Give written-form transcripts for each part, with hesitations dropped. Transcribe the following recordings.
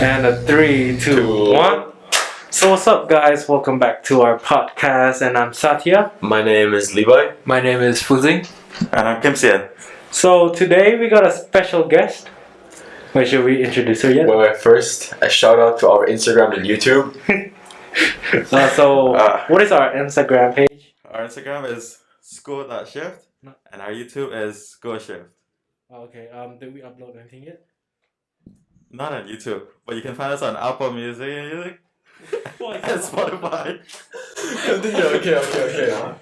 And a three, two, Two. one. So what's up, guys? Welcome back to our podcast, and I'm Satya. My name is Levi. My name is Fuzing. And I'm Kim Sian. So today we got a special guest. Wait, should we introduce her yet? Well, first, a shout out to our Instagram and YouTube. What is our Instagram page? Our Instagram is school.shift and our YouTube is GoShift. Okay. Did we upload anything yet? Not on YouTube, but you can find us on Apple Music and Spotify. Okay.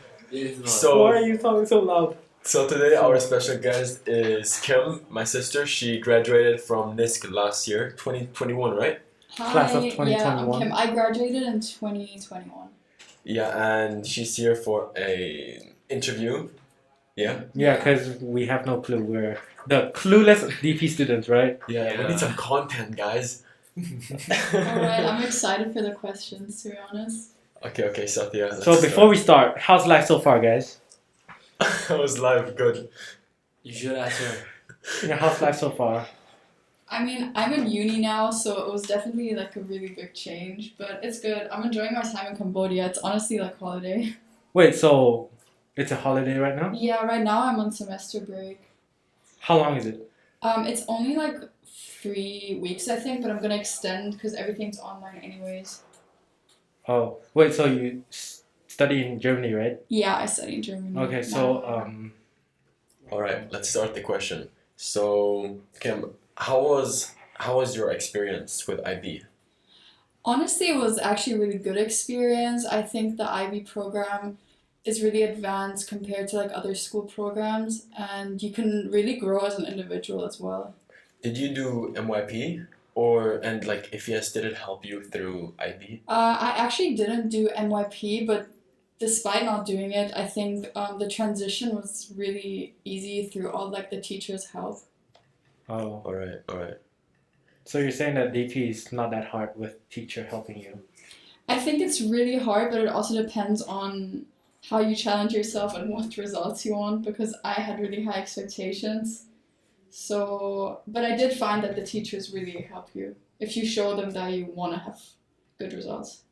So, Why are you talking so loud? so today our special guest is Kim, my sister. She graduated from NISC last year, 2021, right? Hi, Class of yeah, 2021. I'm Kim. I graduated in 2021. Yeah, and she's here for a interview. Yeah. Yeah, because we have no clue. We're the clueless DP students, right? Yeah, we need some content, guys. Alright, I'm excited for the questions, to be honest. Okay, Satya. So before we start, how's life so far, guys? How's life? Good. You should answer. Yeah, how's life so far? I mean, I'm in uni now, so it was definitely like a really big change, but it's good. I'm enjoying my time in Cambodia. It's honestly like holiday. Wait, so it's a holiday right now? Yeah, right now I'm on semester break. How long is it? It's only like 3 weeks, I think, but I'm gonna extend because everything's online anyways. Oh, wait, so you study in Germany, right? Yeah, I study in Germany. Okay, so, Alright, let's start the question. So, Kim, how was your experience with IB? Honestly, it was actually a really good experience. I think the IB program is really advanced compared to like other school programs, and you can really grow as an individual as well. Did you do MYP? And like, if yes, did it help you through IB? I actually didn't do NYP, but despite not doing it, I think the transition was really easy through all like the teachers' help. oh, Alright. so you're saying that DP is not that hard with teacher helping you? I think it's really hard, but it also depends on how you challenge yourself and what results you want, because I had really high expectations. So, but I did find that the teachers really help you if you show them that you want to have good results.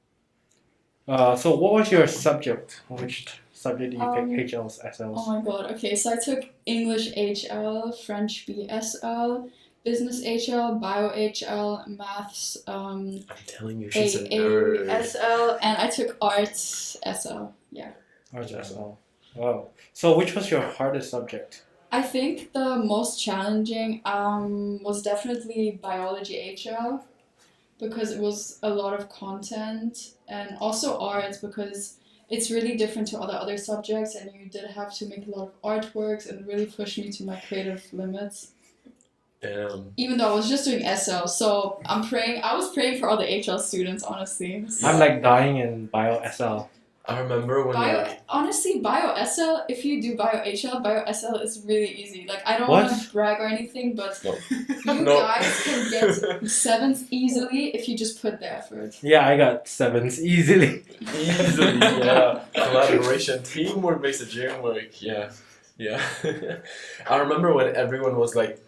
So what was your subject? Which subject did you pick? HLs, Oh SLs? my god, okay, so I took English HL, French BSL, Business HL, Bio HL, Maths I'm telling you, she's a nerd. ASL, and I took Arts SL, yeah. Arts SL. Wow. So which was your hardest subject? I think the most challenging was definitely Biology HL, because it was a lot of content, and also arts because it's really different to other subjects, and you did have to make a lot of artworks and really push me to my creative limits. Damn. Even though I was just doing SL, so I was praying for all the HL students, honestly. I'm like dying in Bio SL. I remember when Honestly, Bio SL, if you do Bio HL, Bio SL is really easy. Like, I don't What? want to brag or anything, but No. you No. guys can get 7s easily if you just put the effort. Yeah, I got 7s easily. easily, yeah. Collaboration, teamwork makes the dream work. Yeah. I remember when everyone was like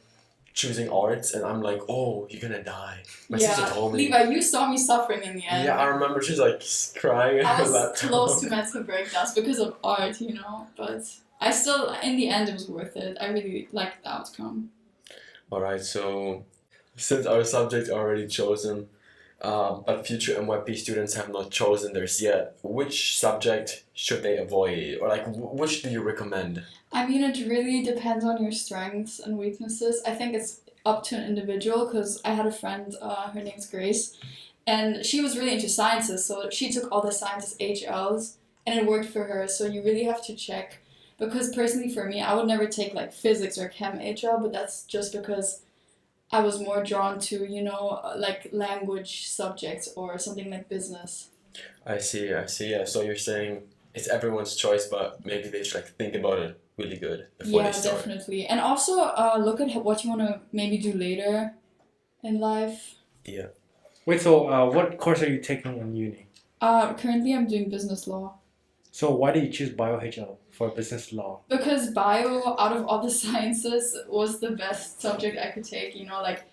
choosing arts, and I'm like, oh, you're gonna die. My sister told me. Levi, you saw me suffering in the end. Yeah, I remember she's like crying at I her was laptop. close to mental breakdowns because of art, you know, but I still, in the end, it was worth it. I really liked the outcome. Alright, so since our subject already chosen, but future NYP students have not chosen theirs yet, which subject should they avoid? Or like, which do you recommend? I mean, it really depends on your strengths and weaknesses. I think it's up to an individual, because I had a friend, her name's Grace, and she was really into sciences, so she took all the sciences HLs, and it worked for her, so you really have to check. Because personally for me, I would never take like physics or chem HL, but that's just because I was more drawn to, you know, like language subjects or something like business. I see, yeah. So you're saying it's everyone's choice, but maybe they should like think about it really good before they start. Definitely. And also look at what you want to maybe do later in life. Yeah. Wait, so what course are you taking in uni? Currently I'm doing business law. So why did you choose Bio HL for business law? Because bio, out of all the sciences, was the best subject I could take. You know, like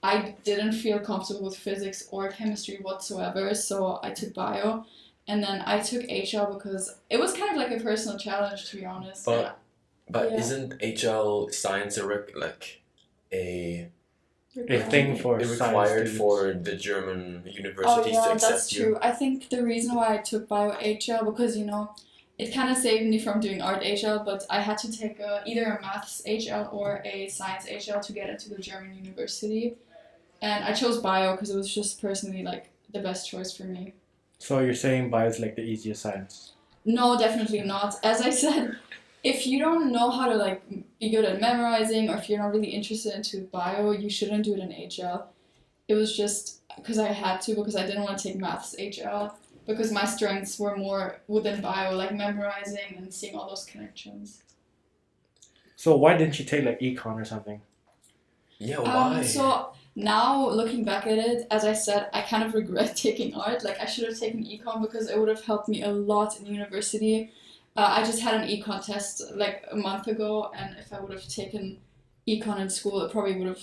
I didn't feel comfortable with physics or chemistry whatsoever, so I took bio. And then I took HL because it was kind of like a personal challenge, to be honest. But Yeah. isn't HL science a thing for it science required students. for the German Oh universities to yeah, accept that's you? true. I think the reason why I took bio HL because it kind of saved me from doing art HL, but I had to take either a maths HL or a science HL to get into the German university, and I chose bio because it was just personally like the best choice for me. So you're saying bio is like the easiest science? No, definitely not. As I said, if you don't know how to like be good at memorizing, or if you're not really interested into bio, you shouldn't do it in HL. It was just because I had to, because I didn't want to take maths HL, because my strengths were more within bio, like memorizing and seeing all those connections. So why didn't you take like econ or something? Yeah, why? So now looking back at it, as I said, I kind of regret taking art. Like I should have taken econ because it would have helped me a lot in university. I just had an econ test like a month ago, and if I would have taken econ in school, it probably would have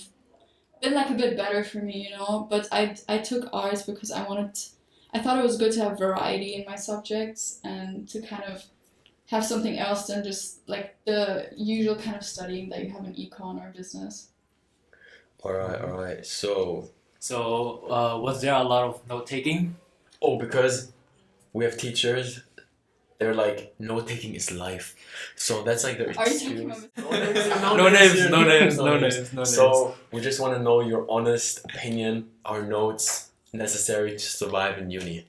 been like a bit better for me, But I took arts because I thought it was good to have variety in my subjects and to kind of have something else than just like the usual kind of studying that you have in econ or business. Alright. So, Was there a lot of note taking? because we have teachers, they're like, note taking is life. So that's like their Are you talking excuse. about No names. So we just want to know your honest opinion, our notes necessary to survive in uni.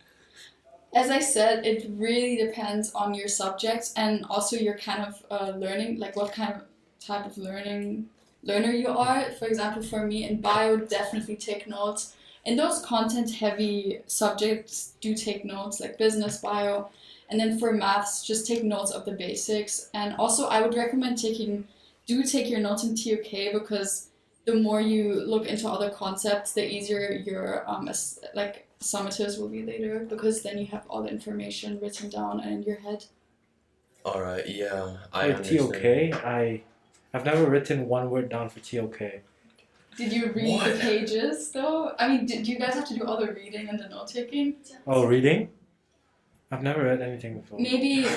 As I said, it really depends on your subjects and also your kind of learning, like what kind of type of learner you are. For example, for me in bio, definitely take notes. In those content-heavy subjects, do take notes, like business, bio. And then for maths, just take notes of the basics. And also, I would recommend take your notes in TOK because the more you look into other concepts, the easier your summatives will be later, because then you have all the information written down and in your head. Alright, yeah, I Like understand. TOK, I've never written one word down for TOK. Did you read What? the pages though? I mean, do you guys have to do all the reading and the note taking? Oh, reading? I've never read anything before. Maybe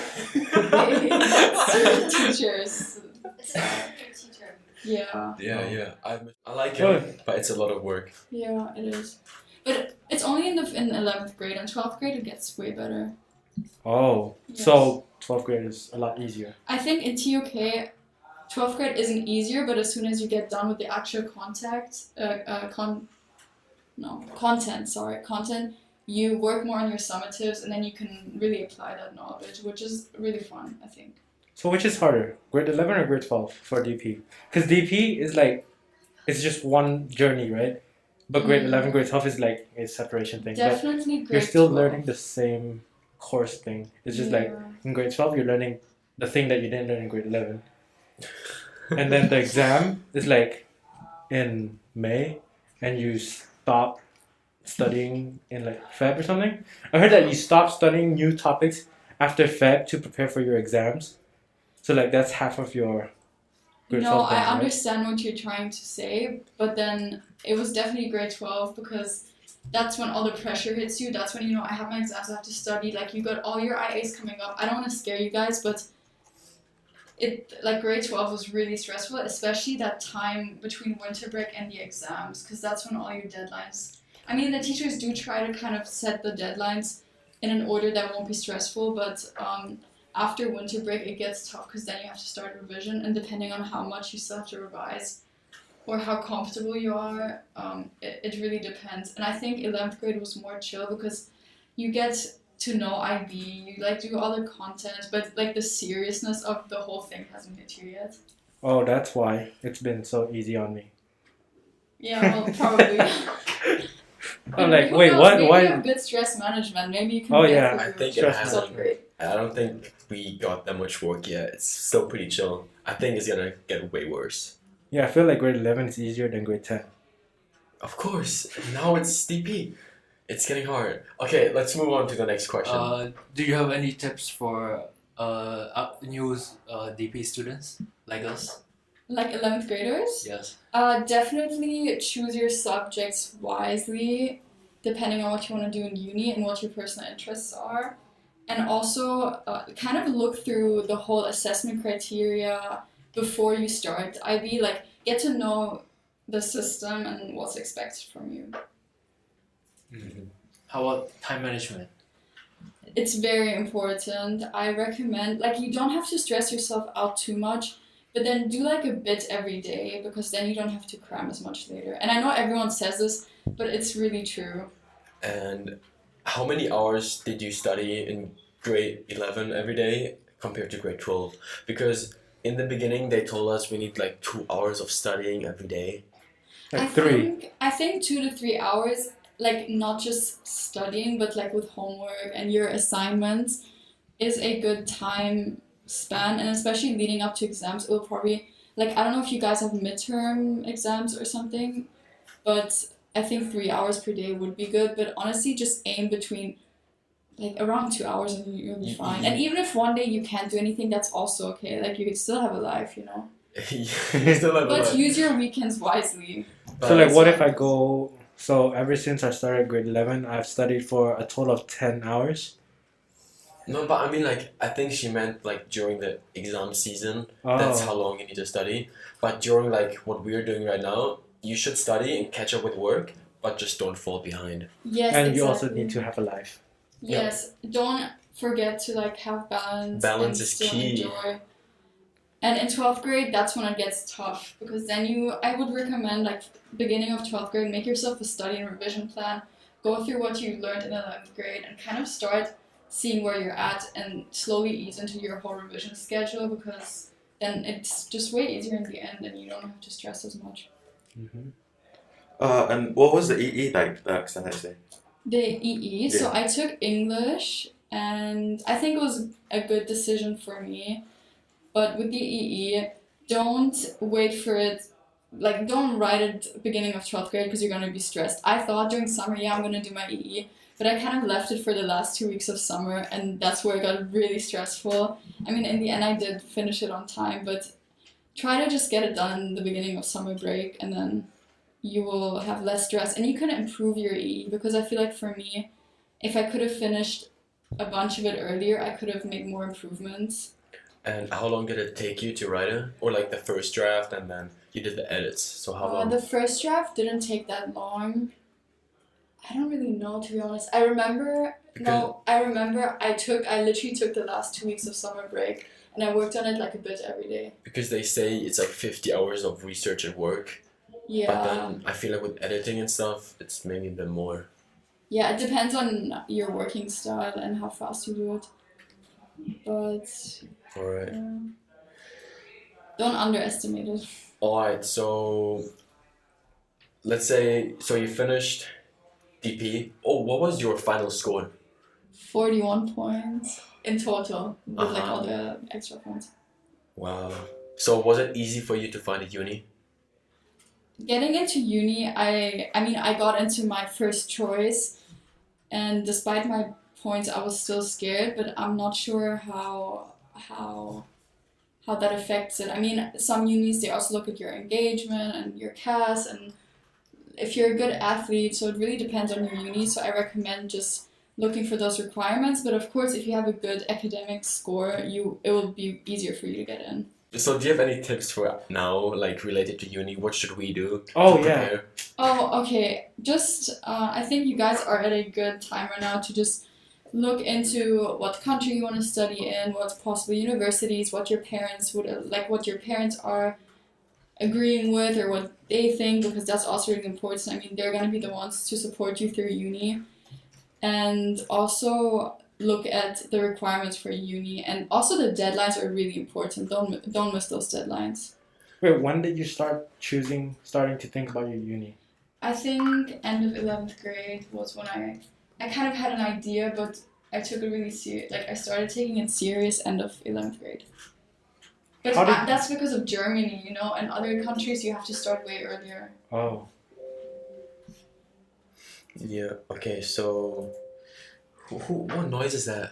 teachers. It's a good teacher. Yeah, Yeah. I like Good. it, but it's a lot of work. yeah, it is. But it's only in 11th grade, and 12th grade it gets way better. Oh, Yes. so 12th grade is a lot easier. I think in TOK, 12th grade isn't easier, but as soon as you get done with the actual content, you work more on your summatives, and then you can really apply that knowledge, which is really fun, I think. So which is harder, grade 11 or grade 12 for DP? Because DP is like, it's just one journey, right? But grade 11, grade 12 is like a separation thing. Definitely But grade you're still 12. learning the same course thing. It's just like in grade 12, you're learning the thing that you didn't learn in grade 11. And then the exam is like in May, and you stop studying in like Feb or something. I heard that you stop studying new topics after Feb to prepare for your exams. So like that's half of your grade 12 No, thing, I right? understand what you're trying to say, but then it was definitely grade 12 because that's when all the pressure hits you. That's when, I have my exams, I have to study. Like, you got all your IAs coming up. I don't want to scare you guys, but grade 12 was really stressful, especially that time between winter break and the exams, because that's when all your deadlines. I mean, the teachers do try to kind of set the deadlines in an order that won't be stressful, but after winter break it gets tough because then you have to start revision, and depending on how much you still have to revise or how comfortable you are, it really depends. And I think 11th grade was more chill because you get to know IB, you like do all the content, but like the seriousness of the whole thing hasn't hit you yet. Oh, that's why it's been so easy on me. Yeah, well, probably. I'm like, Who wait, knows? what? Maybe Why? you have good stress management. Maybe you can Oh, get yeah. through I think it Stress hasn't. 12th grade. I don't think we got that much work yet. It's still pretty chill. I think it's gonna get way worse. Yeah, I feel like grade 11 is easier than grade 10. Of course. Now it's DP. It's getting hard. Okay, let's move on to the next question. Do you have any tips for new DP students like us? Like 11th graders? Yes. Definitely choose your subjects wisely, depending on what you want to do in uni and what your personal interests are. And also, kind of look through the whole assessment criteria before you start IB. Like, get to know the system and what's expected from you. How about time management? It's very important. I recommend, like, you don't have to stress yourself out too much, but then do like a bit every day, because then you don't have to cram as much later. And I know everyone says this, but it's really true. And how many hours did you study in grade 11 every day compared to grade 12? Because in the beginning they told us we need like 2 hours of studying every day. Like 3. I think 2 to 3 hours, like not just studying, but like with homework and your assignments, is a good time span. And especially leading up to exams, it will probably, like, I don't know if you guys have midterm exams or something, but I think 3 hours per day would be good. But honestly, just aim between like around 2 hours and you'll be fine. And even if one day you can't do anything, that's also okay. Like, you could still have a life, you know. You still have a But lot. use your weekends wisely. So like, what if I go? So ever since I started grade 11, I've studied for a total of 10 hours. No, but I mean, like, I think she meant like during the exam season. Oh. That's how long you need to study. But during like what we're doing right now, you should study and catch up with work, but just don't fall behind. Yes, And exactly. you also need to have a life. Yes, don't forget to like have balance. Balance and is still key. Enjoy. And in 12th grade, that's when it gets tough, because then I would recommend, like, beginning of 12th grade, make yourself a study and revision plan, go through what you learned in 11th grade, and kind of start seeing where you're at and slowly ease into your whole revision schedule, because then it's just way easier in the end and you don't have to stress as much. Mm-hmm. And what was the EE like, the exam essay? The EE, so I took English, and I think it was a good decision for me. But with the EE, don't wait for it, like, don't write it beginning of 12th grade because you're going to be stressed. I thought during summer, I'm going to do my EE, but I kind of left it for the last 2 weeks of summer, and that's where it got really stressful. I mean, in the end, I did finish it on time, but try to just get it done in the beginning of summer break, and then you will have less stress, and you can improve your EE, because I feel like for me, if I could have finished a bunch of it earlier, I could have made more improvements. And how long did it take you to write it? Or like the first draft and then you did the edits. So how long? The first draft didn't take that long. I don't really know, to be honest. I remember I literally took the last 2 weeks of summer break, and I worked on it like a bit every day. Because they say it's like 50 hours of research and work. Yeah. But then I feel like with editing and stuff, it's maybe a bit more. Yeah, it depends on your working style and how fast you do it. But Alright. don't underestimate it. Alright, so let's say, so you finished DP. Oh, what was your final score? 41 points in total, with like all the extra points. Wow. So was it easy for you to find a uni? Getting into uni, I mean, I got into my first choice, and despite my points, I was still scared, but I'm not sure how that affects it. I mean, some unis, they also look at your engagement and your CAS, and if you're a good athlete, so it really depends on your uni, so I recommend just looking for those requirements. But of course, if you have a good academic score, it will be easier for you to get in. So do you have any tips for now, like related to uni? What should we do? Oh, to yeah. prepare? Oh, okay. Just, I think you guys are at a good time right now to just look into what country you want to study in, what possible universities, what your parents what your parents are agreeing with, or what they think, because that's also really important. I mean, they're going to be the ones to support you through uni. And also look at the requirements for uni, and also the deadlines are really important. Don't miss those deadlines. Wait, when did you starting to think about your uni? I think end of 11th grade was when I kind of had an idea, but I took it really serious. Like, I started taking it serious end of 11th grade. But that's because of Germany, you know, and other countries you have to start way earlier. Oh. Yeah, okay, so what noise is that?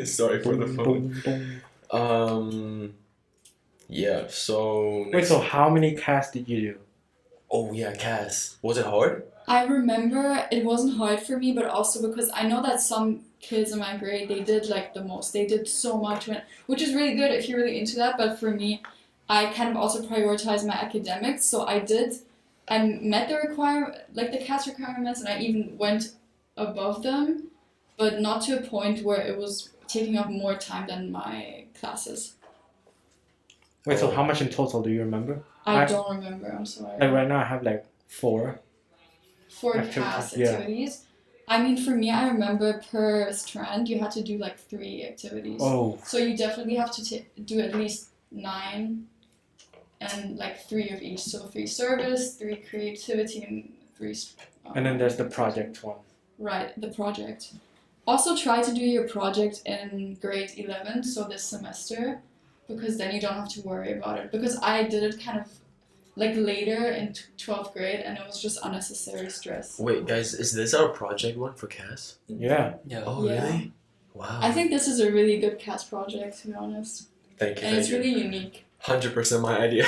Sorry for the phone. Boom, boom. Yeah. So. Wait, so how many casts did you do? Oh yeah, Cass. Was it hard? I remember it wasn't hard for me, but also because I know that some kids in my grade, they did like the most. They did so much, which is really good if you're really into that. But for me, I kind of also prioritize my academics. So I met the CAS requirements, and I even went above them, but not to a point where it was taking up more time than my classes. Wait, so Oh. how much in total do you remember? I I- don't remember, I'm sorry. Like right now I have like 4. For Activities, CAS yeah. activities. I mean, for me, I remember per strand, you had to do like 3 activities. Oh, So you definitely have to do at least 9 and like 3 of each. So 3 service, 3 creativity, and 3. and then there's the project one. Right, the project. Also, try to do your project in grade 11, so this semester, because then you don't have to worry about it. Because I did it kind of like later in 12th grade, and it was just unnecessary stress. Wait, guys, is this our project one for Cass? Yeah. Yeah. Oh, Yeah. really? Wow. I think this is a really good CAS project, to be honest. Thank you. And it's Thank you. really unique. 100% my idea.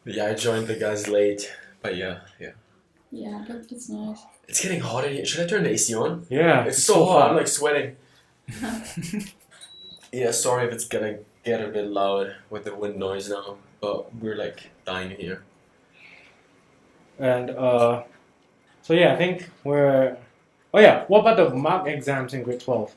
Yeah, I joined the guys late, but yeah. Yeah, but it's nice. It's getting hot in here. Should I turn the AC on? Yeah. It's so hot. I'm like sweating. Yeah, sorry if it's gonna get a bit loud with the wind noise now, but we're like dying in here. And so yeah, I think we're. Oh yeah, what about the mock exams in grade 12?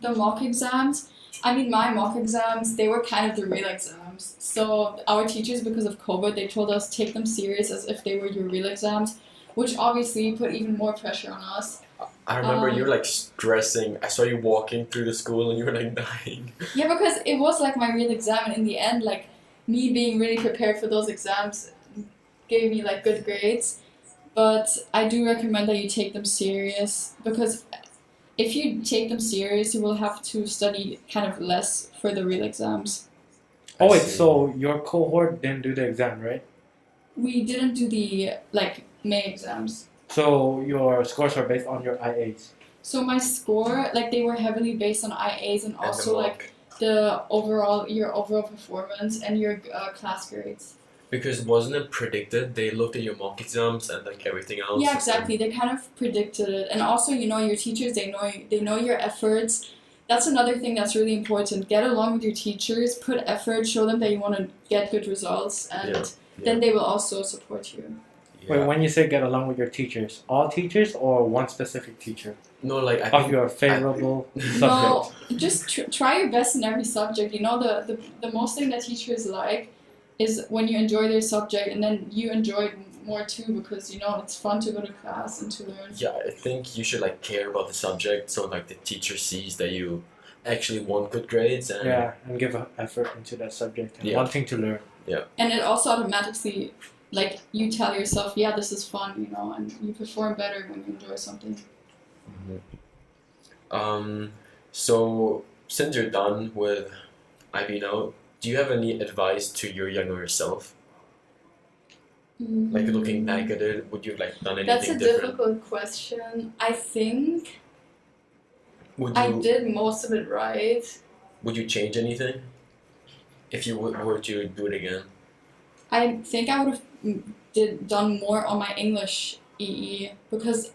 The mock exams, I mean, my mock exams, they were kind of the real exams. So our teachers, because of COVID, they told us take them serious as if they were your real exams, which obviously put even more pressure on us. I remember you were like stressing. I saw you walking through the school and you were like dying. Yeah, because it was like my real exam, and in the end, like me being really prepared for those exams gave me like good grades. But I do recommend that you take them serious, because if you take them serious, you will have to study kind of less for the real exams. Oh I wait, see. so your cohort didn't do the exam, right? We didn't do the like May exams. So your scores are based on your IAs. So my score, like they were heavily based on IAs and And the also like mock. your overall performance and your class grades. Because wasn't it predicted? They looked at your mock exams and like everything else. Yeah, exactly. They kind of predicted it, and also your teachers. They know your efforts. That's another thing that's really important. Get along with your teachers. Put effort. Show them that you want to get good results, and Yeah, then they will also support you. Yeah. Wait, when you say get along with your teachers, all teachers or one specific teacher No, like I of think your favorable subject? No, just try your best in every subject. You know, the most thing that teachers like is when you enjoy their subject, and then you enjoy it more too, because you know it's fun to go to class and to learn. yeah, I think you should like care about the subject so like the teacher sees that you actually want good grades and Yeah, and give effort into that subject and Yeah. wanting to learn. And it also automatically, like, you tell yourself, yeah, this is fun, you know, and you perform better when you enjoy something. So since you're done with IB now, do you have any advice to your younger self? Like looking back at it, would you have like done anything That's a different? difficult question. I think Would I you did most of it right. would you change anything? If you were to do it again? I think I would have done more on my English EE, because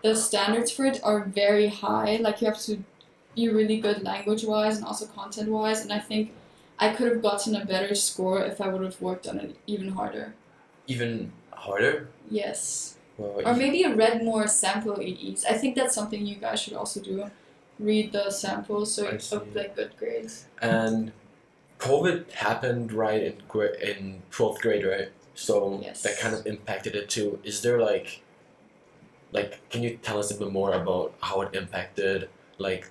the standards for it are very high. Like, you have to be really good language-wise and also content-wise, and I think I could have gotten a better score if I would have worked on it even harder. Even harder? Yes. Well, Or maybe read more sample EEs. I think that's something you guys should also do. Read the samples so I you see. have like good grades. And COVID happened right in 12th grade, right? So Yes. that kind of impacted it too. Is there like can you tell us a bit more about how it impacted like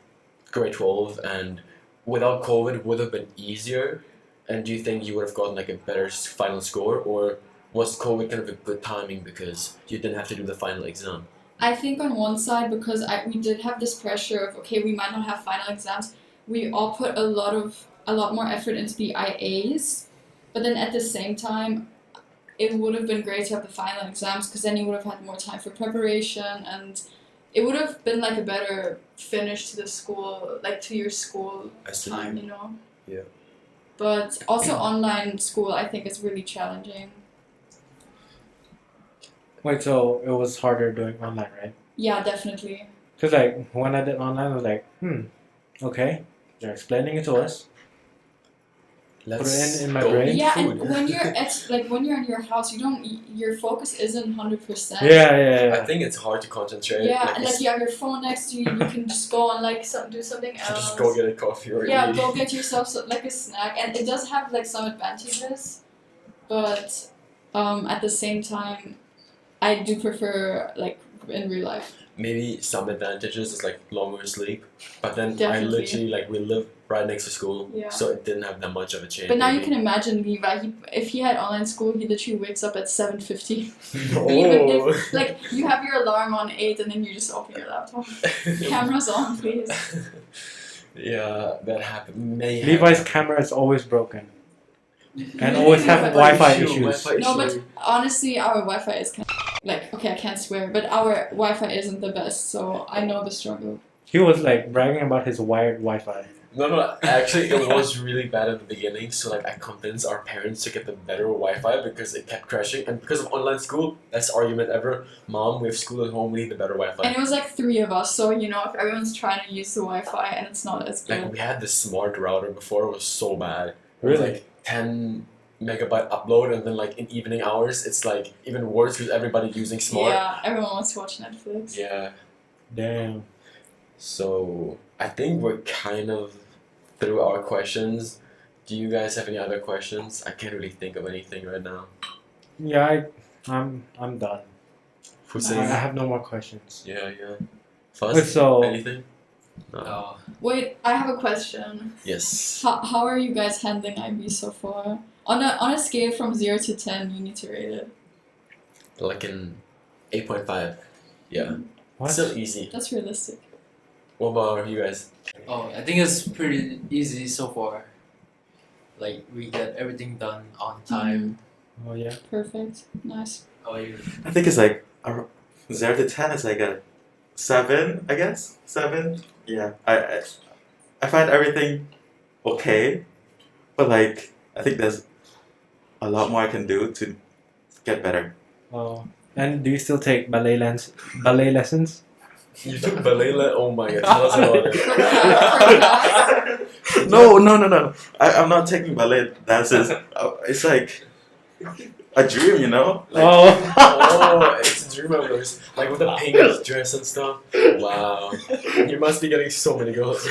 grade 12, and without COVID would have been easier? And do you think you would have gotten like a better final score, or was COVID kind of a good timing because you didn't have to do the final exam? I think on one side, because we did have this pressure of, okay, we might not have final exams, we all put a lot more effort into the IAs, but then at the same time, it would have been great to have the final exams, because then you would have had more time for preparation, and it would have been like a better finish to the school, like to your school I see. time, you know? But also online school, I think, is really challenging. Wait, so it was harder doing online, right? Yeah, definitely. Because like when I did online, I was like, okay, they're explaining it to us. Let's Put it in my go brain. eat Yeah, food. and when you're when you're in your house, your focus isn't 100%. Yeah. I think it's hard to concentrate. Yeah, like, and like you have your phone next to you, you can just go and like do something you else. just go get a coffee or Yeah, eat. go get yourself like a snack, and it does have like some advantages, but at the same time, I do prefer like in real life. Maybe some advantages is like longer sleep, but then I Definitely. literally like we live right next to school, Yeah. so it didn't have that much of a change. But now you maybe. can imagine Levi. If he had online school, he literally wakes up at 7:50. Oh. Even if like you have your alarm on 8, and then you just open your laptop. Cameras on, please. Yeah, that happened. May Levi's happen. camera is always broken. And Really? always have Wi-Fi Wi-Fi issue, issues. Wi-Fi No, issue. but honestly, our Wi-Fi is kind of, like, okay, I can't swear, but our Wi-Fi isn't the best, so I know the struggle. He was like bragging about his wired Wi-Fi. No, actually, it was really bad at the beginning. So like, I convinced our parents to get the better Wi-Fi because it kept crashing, and because of online school, best argument ever. Mom, we have school at home. We need the better Wi-Fi. And it was like 3 of us, so you know, if everyone's trying to use the Wi-Fi and it's not as Like good. we had this smart router before. It was so bad. It was Really? like 10 megabyte upload, and then like in evening hours, it's like even worse because everybody using smart. Yeah, everyone wants to watch Netflix. Yeah. Damn. So I think we're kind of through our questions. Do you guys have any other questions? I can't really think of anything right now. Yeah, I'm done. Hussein? I have no more questions. Yeah. Wait, Fuzz? so Anything? No. Oh, Wait, I have a question. Yes. How are you guys handling IB so far? On a scale from 0 to 10, you need to rate it. Like an 8.5. Yeah. what? Still easy. That's realistic. What about you guys? oh, I think it's pretty easy so far. Like we get everything done on time. Oh yeah. Perfect. Nice. How about you? I think it's like 0 to 10 is like a 7, I guess. 7. Yeah. I find everything okay, but like I think there's a lot more I can do to get better. Oh. And do you still take ballet lessons? You took ballet Oh my god, tell us about it. No. I'm not taking ballet dances. It's like a dream, you know? Like, Oh. Oh, it's a dream of yours. Like with the pink dress and stuff. Wow. You must be getting so many girls.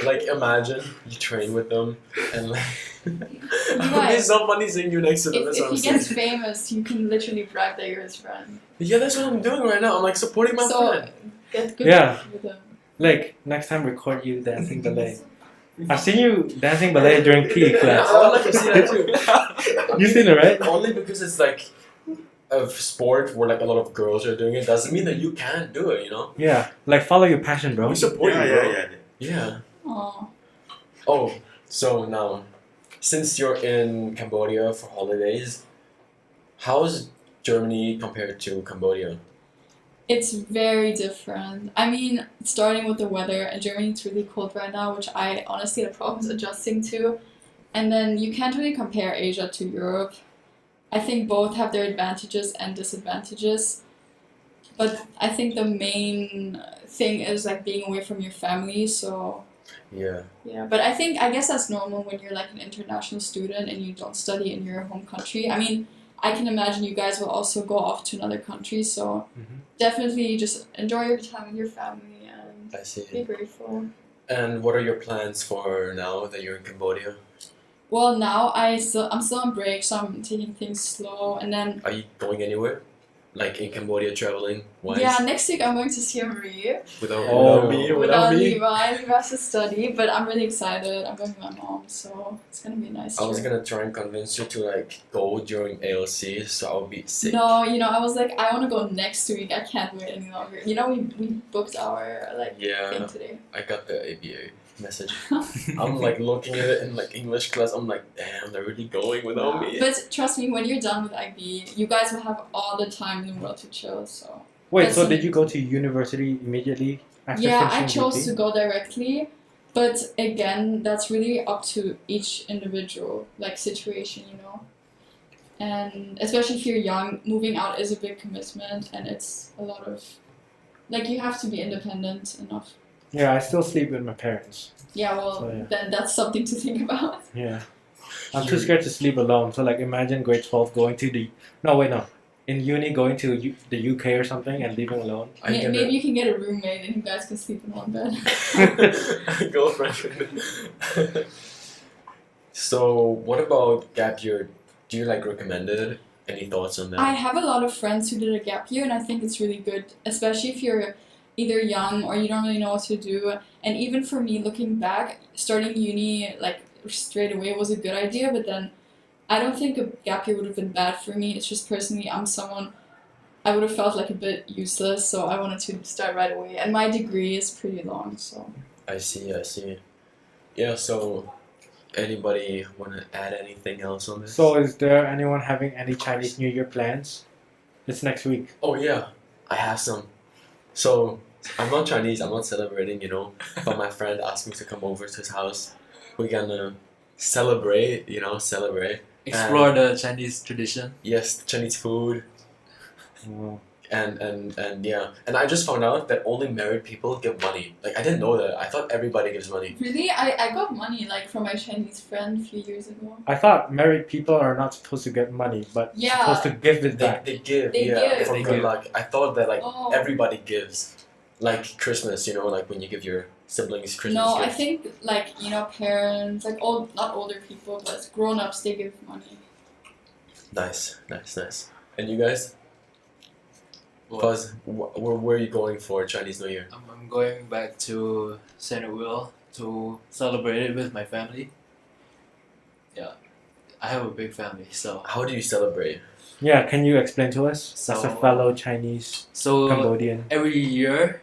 Like imagine you train with them and like Right. it's so funny seeing you next to them. That's If what I'm he saying. gets famous, you can literally brag that you're his friend. Yeah, that's what I'm doing right now. I'm like supporting my So friend. get good Yeah. with him. Like next time record you dancing ballet. I've seen you dancing ballet during PE Yeah, class. I would like to see that too. You've seen it, right? Only because it's like a sport where like a lot of girls are doing it doesn't mean that you can't do it, you know? Yeah. Like follow your passion, bro. We support yeah, you, bro. yeah. Yeah. Aw. Oh, so now, since you're in Cambodia for holidays, how's Germany compared to Cambodia? It's very different. I mean, starting with the weather, in Germany it's really cold right now, which I honestly had problems adjusting to. And then you can't really compare Asia to Europe. I think both have their advantages and disadvantages. But I think the main thing is like being away from your family, so Yeah. yeah. But I guess that's normal when you're like an international student and you don't study in your home country. I mean, I can imagine you guys will also go off to another country, so definitely just enjoy your time with your family and I see. be grateful. And what are your plans for now that you're in Cambodia? Well, now I'm still on break, so I'm taking things slow, and then Are you going anywhere? Like in Cambodia traveling? Wise? yeah, next week I'm going to see Marie Without, Oh. without me? without me? Levi. Levi has to study, but I'm really excited. I'm going with my mom, so it's gonna be a nice. I was trip. gonna try and convince you to like go during ALC, so I'll be sick. No, I was like, I want to go next week. I can't wait any longer. We booked our like Yeah, thing today. I got the ABA message. I'm like looking at it in like English class. I'm like, damn, they're really going without me. But trust me, when you're done with IB, you guys will have all the time in the world to chill. So Wait, That's so an- did you go to university immediately after yeah, I finishing chose GP? to go directly, But again, that's really up to each individual like situation, you know. And especially if you're young, moving out is a big commitment, and it's a lot of like you have to be independent enough. Yeah, I still sleep with my parents. Yeah, well, So, yeah. then that's something to think about. Yeah. I'm too scared to sleep alone. So like imagine grade 12 going to the in uni going to the UK or something and leaving alone. Maybe you can get a roommate and you guys can sleep in one bed. Girlfriend. So what about gap year? Do you like recommend it? Any thoughts on that? I have a lot of friends who did a gap year, and I think it's really good, especially if you're either young or you don't really know what to do. And even for me, looking back, starting uni like straight away was a good idea, but then I don't think a gap year would have been bad for me. It's just personally, I'm someone I would have felt like a bit useless, so I wanted to start right away. And my degree is pretty long, so. I see. Yeah, so anybody want to add anything else on this? So is there anyone having any Chinese New Year plans? It's next week. Oh yeah, I have some. So I'm not Chinese, I'm not celebrating, you know, but my friend asked me to come over to his house. We're gonna celebrate. Explore the Chinese tradition. Yes, Chinese food. And yeah, and I just found out that only married people give money. Like I didn't know that. I thought everybody gives money. Really? I got money like from my Chinese friend a few years ago. I thought married people are not supposed to get money, but Yeah. supposed to give it back. They give, They yeah, give. for They good give. luck. I thought that like Oh. everybody gives, like Christmas, you know, like when you give your siblings Christmas No, I gifts. think like, you know, parents, like not older people, but grown-ups, they give money. Nice. And you guys? Buzz, where are you going for Chinese New Year? I'm going back to Centerville to celebrate it with my family. Yeah, I have a big family, so How do you celebrate? Yeah, can you explain to us as a So- fellow Chinese Cambodian? every year,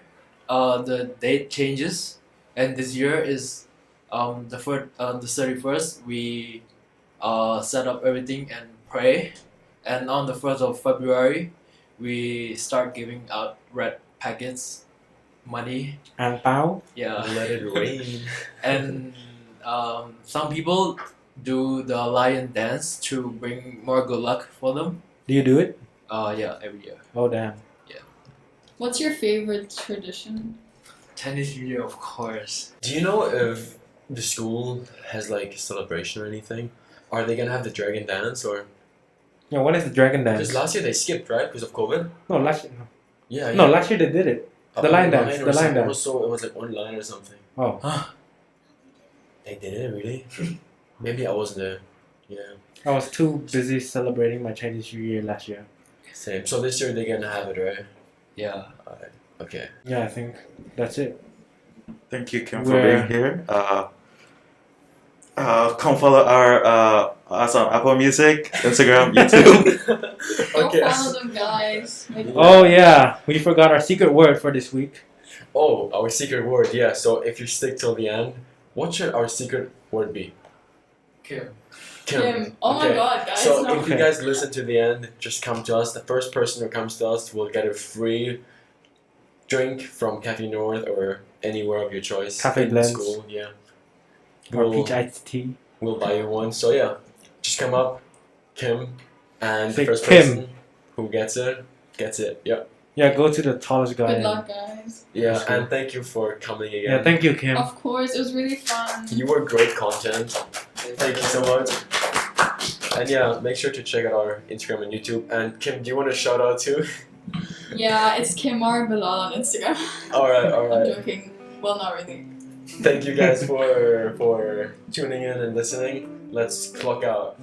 the date changes, and this year is the 31st. We set up everything and pray, and on the 1st of February, we start giving out red packets, money. Ang pao? Yeah, Let it rain. and some people do the lion dance to bring more good luck for them. Do you do it? Yeah, every year. Oh damn. What's your favorite tradition? Chinese New Year, of course. Do you know if the school has like a celebration or anything? Are they gonna have the dragon dance or? Yeah, when is the dragon dance? Because last year they skipped, right? Because of COVID. No, last year. Yeah. No, last year they did it. The line dance, Online or the line something. dance. It was like online or something. Oh, They did it really? Maybe I wasn't there. Yeah. I was too busy celebrating my Chinese New Year last year. Same. So this year they're gonna have it, right? Yeah. Okay. Yeah, I think that's it. Thank you, Kim, for Where- being here. Come follow us on Apple Music, Instagram, YouTube. Go Okay. follow them, guys. Make Oh yeah, we forgot our secret word for this week. Oh, our secret word. Yeah. So if you stick till the end, what should our secret word be? Kim. Kim. Oh my Okay. god, guys. So no. if you guys listen to the end, just come to us. The first person who comes to us will get a free drink from Cafe North or anywhere of your choice. Cafe in Blends. school. Yeah. Or peach iced tea. We'll buy you one. So yeah, just come up, Kim, and Say the first Kim. person who gets it. Yeah. Yeah, go to the tallest guy. Good and- luck, guys. Yeah. That's And thank you for coming again. Yeah, thank you, Kim. Of course, it was really fun. You were great content. Thank you so much. And yeah, make sure to check out our Instagram and YouTube. And Kim, do you want to shout out too? Yeah, it's Kimar Bilal on Instagram. All right. I'm joking. Well, not really. Thank you guys for tuning in and listening. Let's clock out.